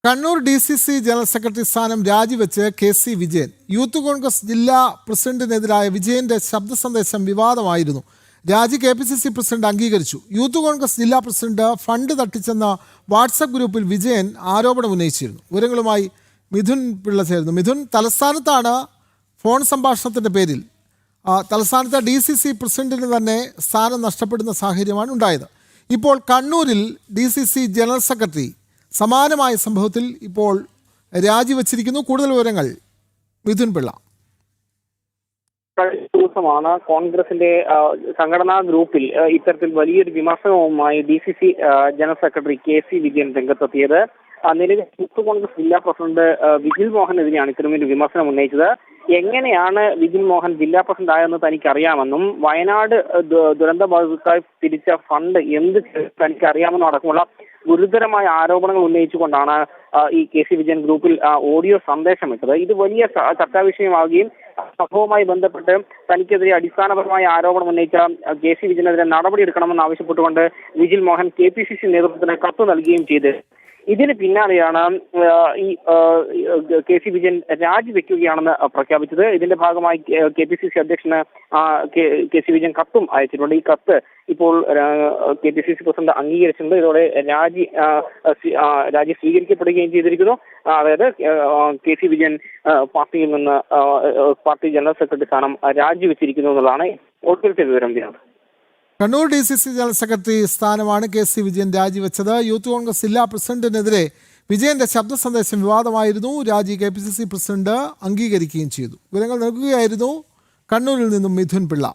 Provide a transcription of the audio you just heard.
Kannur DCC general secretary സ്ഥാനം രാജിവെച്ച് KC Vijayan. Youth Congress ജില്ലാ പ്രസിഡന്റിനെതിരായ വിജയന്റെ ശബ്ദ സന്ദേശം വിവാദമായിരുന്നു. രാജി KPCC പ്രസിഡന്റ് അംഗീകരിച്ചു. യൂത്ത് കോൺഗ്രസ് ജില്ലാ പ്രസിഡന്റ് ഫണ്ട് തട്ടിച്ചെന്ന വാട്സപ്പ് ഗ്രൂപ്പിൽ വിജയൻ ആരോപണം ഉന്നയിച്ചിരുന്നു. വിവരങ്ങളുമായി മിഥുൻ പിള്ള ചേരുന്നു. മിഥുൻ, തലസ്ഥാനത്താണ് ഫോൺ സംഭാഷണത്തിന്റെ പേരിൽ തലസ്ഥാനത്തെ DCC പ്രസിഡന്റിന് തന്നെ സ്ഥാനം നഷ്ടപ്പെടുന്ന സാഹചര്യമാണ് ഉണ്ടായത്. ഇപ്പോൾ കണ്ണൂരിൽ DCC ജനറൽ സെക്രട്ടറി സമാനമായ സംഭവത്തിൽ ഇപ്പോൾ രാജിവെച്ചിരിക്കുന്നു. കൂടുതൽ വിവരങ്ങൾ മിഥുൻ പിള്ള. കഴിഞ്ഞ ദിവസമാണ് കോൺഗ്രസിന്റെ സംഘടനാ ഗ്രൂപ്പിൽ ഇത്തരത്തിൽ വലിയൊരു വിമർശനവുമായി DCC general secretary KC Vijayan രംഗത്തെത്തിയത്. നിലവിൽ യൂത്ത് കോൺഗ്രസ് ജില്ലാ പ്രസിഡന്റ് വിജിൽ മോഹനെതിരെയാണ് ഇത്തരമൊരു വിമർശനം ഉന്നയിച്ചത്. എങ്ങനെയാണ് വിജിൽ മോഹൻ ജില്ലാ പ്രസിഡന്റ് ആയെന്ന് തനിക്കറിയാമെന്നും വയനാട് ദുരന്തബാധിതർക്കായി തിരിച്ച ഫണ്ട് എന്ത് തനിക്കറിയാമെന്നും അടക്കമുള്ള ഗുരുതരമായ ആരോപണങ്ങൾ ഉന്നയിച്ചുകൊണ്ടാണ് ഈ KC വിജയൻ ഗ്രൂപ്പിൽ ഓഡിയോ സന്ദേശം ഇട്ടത്. ഇത് വലിയ ചർച്ചാ വിഷയമാവുകയും സംഭവവുമായി ബന്ധപ്പെട്ട് തനിക്കെതിരെ അടിസ്ഥാനപരമായ ആരോപണം ഉന്നയിച്ച KC വിജയനെതിരെ നടപടിയെടുക്കണമെന്ന് ആവശ്യപ്പെട്ടുകൊണ്ട് വിജിൽ മോഹൻ KPCC നേതൃത്വത്തിന് കത്ത് നൽകുകയും ചെയ്തു. ഇതിന് പിന്നാലെയാണ് ഈ KC വിജയൻ രാജിവെക്കുകയാണെന്ന് പ്രഖ്യാപിച്ചത്. ഇതിന്റെ ഭാഗമായി KPCC അധ്യക്ഷന് KC വിജയൻ കത്തും അയച്ചിട്ടുണ്ട്. ഈ കത്ത് ഇപ്പോൾ KPCC പ്രസിഡന്റ് അംഗീകരിച്ചിട്ടുണ്ട്. ഇതോടെ രാജി സ്വീകരിക്കപ്പെടുകയും ചെയ്തിരിക്കുന്നു. അതായത് KC വിജയൻ പാർട്ടിയിൽ നിന്ന് പാർട്ടി ജനറൽ സെക്രട്ടറി സ്ഥാനം രാജിവെച്ചിരിക്കുന്നു എന്നുള്ളതാണ് ഒടുവിലത്തെ വിവരം. കണ്ണൂർ DCC ജനറൽ സെക്രട്ടറി സ്ഥാനമാണ് KC വിജയൻ രാജിവെച്ചത്. യൂത്ത് കോൺഗ്രസ് ജില്ലാ പ്രസിഡന്റിനെതിരെ വിജയന്റെ ശബ്ദ സന്ദേശം വിവാദമായിരുന്നു. രാജി KPCC പ്രസിഡന്റ് അംഗീകരിക്കുകയും ചെയ്തു. വിവരങ്ങൾ നൽകുകയായിരുന്നു കണ്ണൂരിൽ നിന്നും മിഥുൻ പിള്ള.